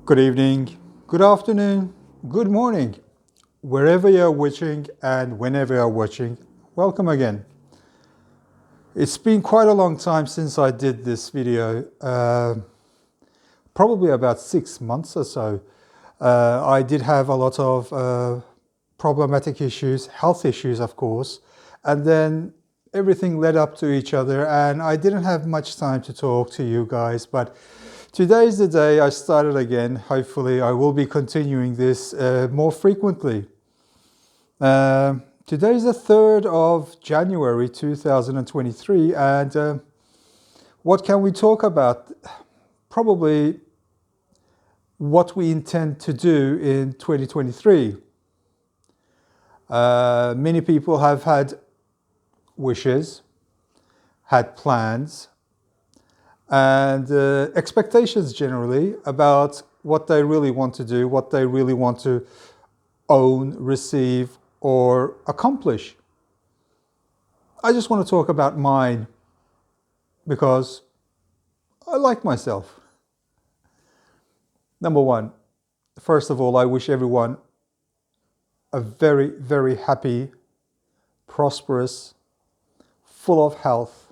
Good evening, good afternoon, good morning, wherever you're watching and whenever you're watching, welcome again. It's been quite a long time since I did this video, probably about 6 months or so. I did have a lot of problematic issues, health issues, of course, and then everything led up to each other, and I didn't have much time to talk to you guys, but today's the day I started again. Hopefully, I will be continuing this more frequently. Today is the 3rd of January 2023, and what can we talk about? Probably what we intend to do in 2023. Many people have had wishes, had plans, and expectations generally about what they really want to do, what they really want to own, receive, or accomplish. I just want to talk about mine because I like myself. Number one, first of all, I wish everyone a very, very happy, prosperous, full of health,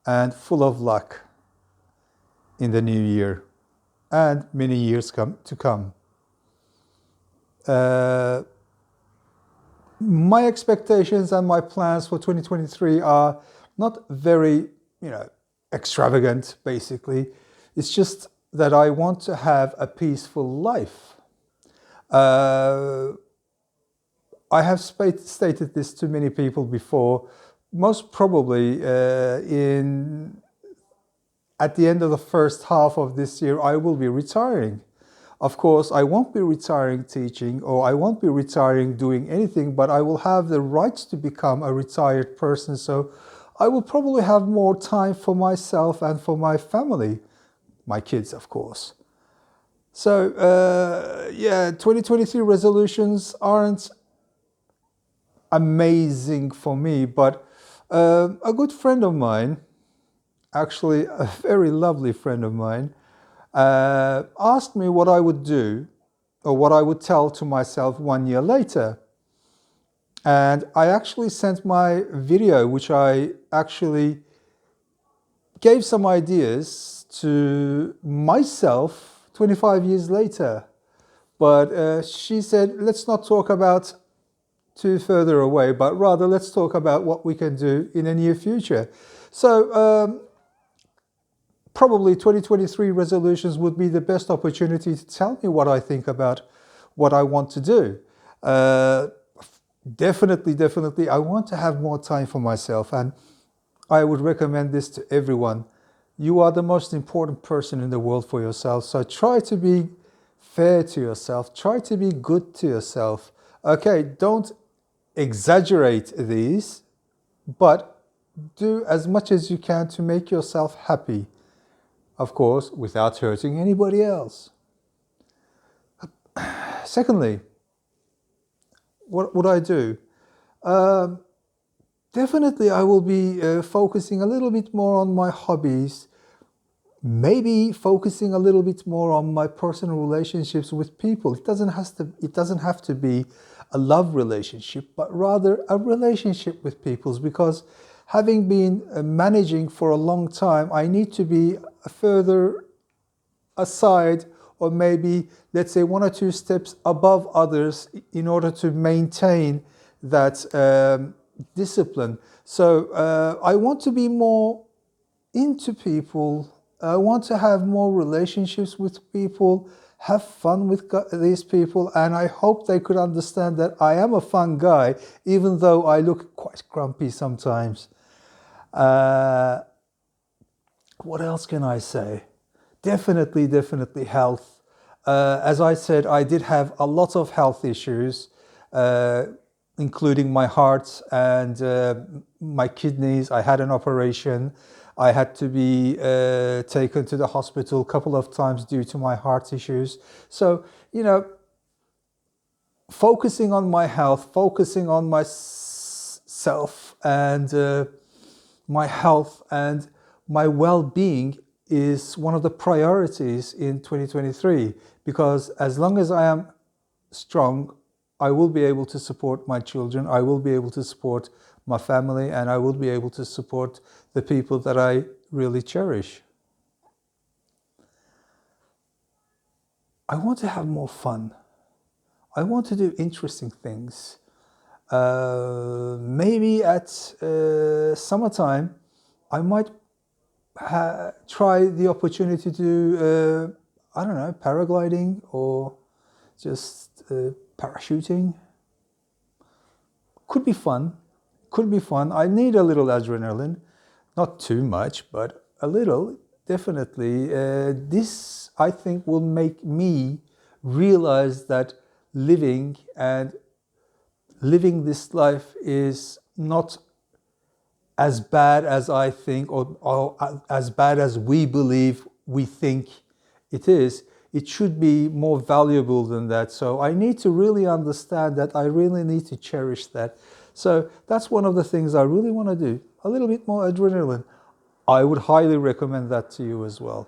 and full of luck in the new year and many years to come. My expectations and my plans for 2023 are not very, extravagant, basically. It's just that I want to have a peaceful life. I have stated this to many people before. Most probably at the end of the first half of this year, I will be retiring. Of course, I won't be retiring teaching, or I won't be retiring doing anything, but I will have the rights to become a retired person. So I will probably have more time for myself and for my family, my kids, of course. So, 2023 resolutions aren't amazing for me, but a good friend of mine, actually a very lovely friend of mine, asked me what I would do or what I would tell to myself 1 year later. And I actually sent my video, which I actually gave some ideas to myself 25 years later. But she said, let's not talk about too further away, but rather let's talk about what we can do in the near future. So probably 2023 resolutions would be the best opportunity to tell me what I think about what I want to do. Definitely, I want to have more time for myself, and I would recommend this to everyone. You are the most important person in the world for yourself, so try to be fair to yourself, try to be good to yourself. Okay, don't exaggerate these, but do as much as you can to make yourself happy. Of course, without hurting anybody else. Secondly, what would I do? Definitely, I will be focusing a little bit more on my hobbies, maybe focusing a little bit more on my personal relationships with people. It doesn't have to be a love relationship, but rather a relationship with people, because having been managing for a long time, I need to be further aside, or maybe let's say 1 or 2 steps above others in order to maintain that discipline. So I want to be more into people. I want to have more relationships with people, have fun with these people, and I hope they could understand that I am a fun guy, even though I look quite grumpy sometimes. What else can I say? Definitely health. As I said, I did have a lot of health issues, including my heart and my kidneys. I had an operation. I had to be taken to the hospital a couple of times due to my heart issues. So, focusing on my health, focusing on myself and my health and my well-being is one of the priorities in 2023, because as long as I am strong, I will be able to support my children, I will be able to support my family, and I will be able to support the people that I really cherish. I want to have more fun. I want to do interesting things. Maybe at summertime, I might try the opportunity to do, I don't know, paragliding or just parachuting. Could be fun. Could be fun. I need a little adrenaline. Not too much, but a little, definitely. This, I think, will make me realize that living this life is not as bad as I think, or as bad as we believe we think it is. It should be more valuable than that. So I need to really understand that. I really need to cherish that. So that's one of the things I really want to do. A little bit more adrenaline. I would highly recommend that to you as well.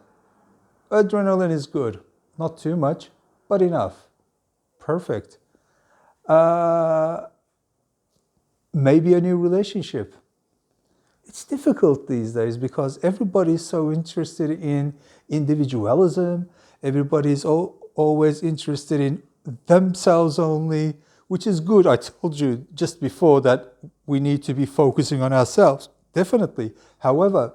Adrenaline is good. Not too much, but enough. Perfect. Maybe a new relationship. It's difficult these days because everybody's so interested in individualism. Everybody's always interested in themselves only, which is good. I told you just before that we need to be focusing on ourselves, definitely. However,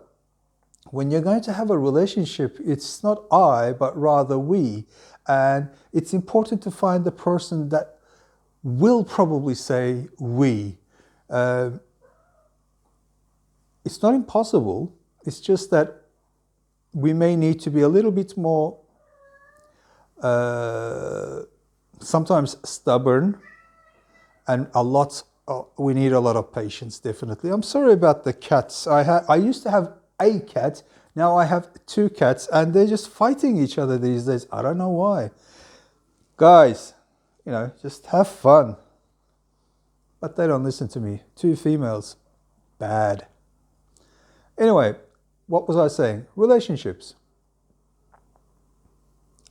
when you're going to have a relationship, it's not I, but rather we. And it's important to find the person that will probably say we. It's not impossible. It's just that we may need to be a little bit more sometimes stubborn, and we need a lot of patience, definitely. I'm sorry about the cats. I used to have a cat. Now I have 2 cats, and they're just fighting each other these days. I don't know why. Guys, just have fun. But they don't listen to me. 2 females. Bad. Anyway, what was I saying? Relationships.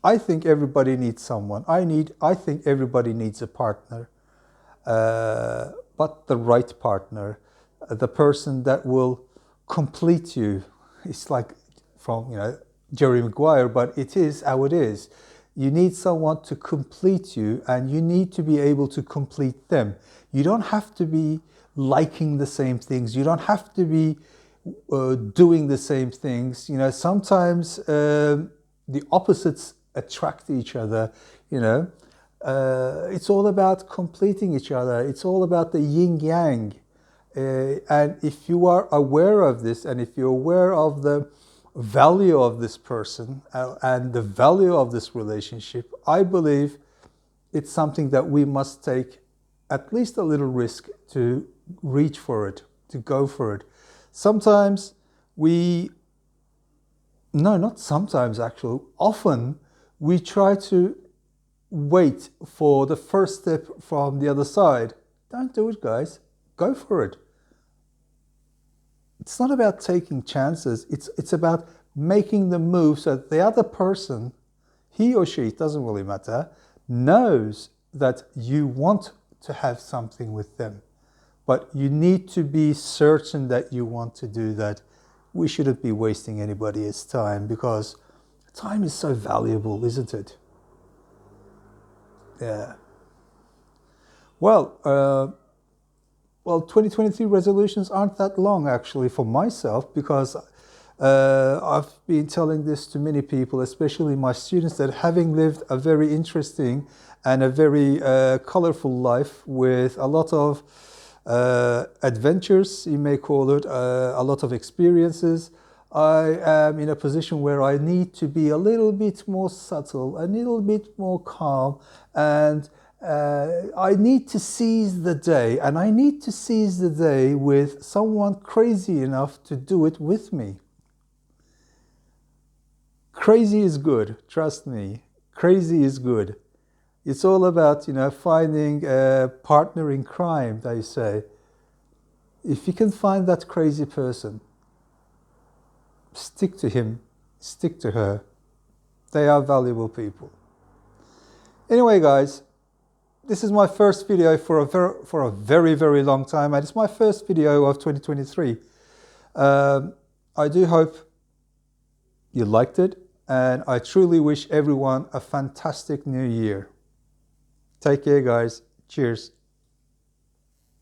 I think everybody needs someone. I think everybody needs a partner. But the right partner. The person that will complete you. It's like from, Jerry Maguire, but it is how it is. You need someone to complete you, and you need to be able to complete them. You don't have to be liking the same things. You don't have to be doing the same things. Sometimes the opposites attract each other. It's all about completing each other. It's all about the yin yang. And if you are aware of this, and if you're aware of the value of this person and the value of this relationship, I believe it's something that we must take at least a little risk to reach for it, to go for it. Sometimes not sometimes actually, often we try to wait for the first step from the other side. Don't do it, guys. Go for it. It's not about taking chances. It's about making the move so that the other person, he or she, it doesn't really matter, knows that you want to have something with them. But you need to be certain that you want to do that. We shouldn't be wasting anybody's time, because time is so valuable, isn't it? Yeah. Well, 2023 resolutions aren't that long, actually, for myself, because I've been telling this to many people, especially my students, that having lived a very interesting and a very colorful life with a lot of adventures, you may call it, a lot of experiences, I am in a position where I need to be a little bit more subtle, a little bit more calm, and I need to seize the day, and I need to seize the day with someone crazy enough to do it with me. Crazy is good, trust me. Crazy is good. It's all about, finding a partner in crime, they say. If you can find that crazy person, stick to him. stick to her. They are valuable people. Anyway, guys, this is my first video for a very long time, and it's my first video of 2023. I do hope you liked it, and I truly wish everyone a fantastic new year. Take care, guys. Cheers.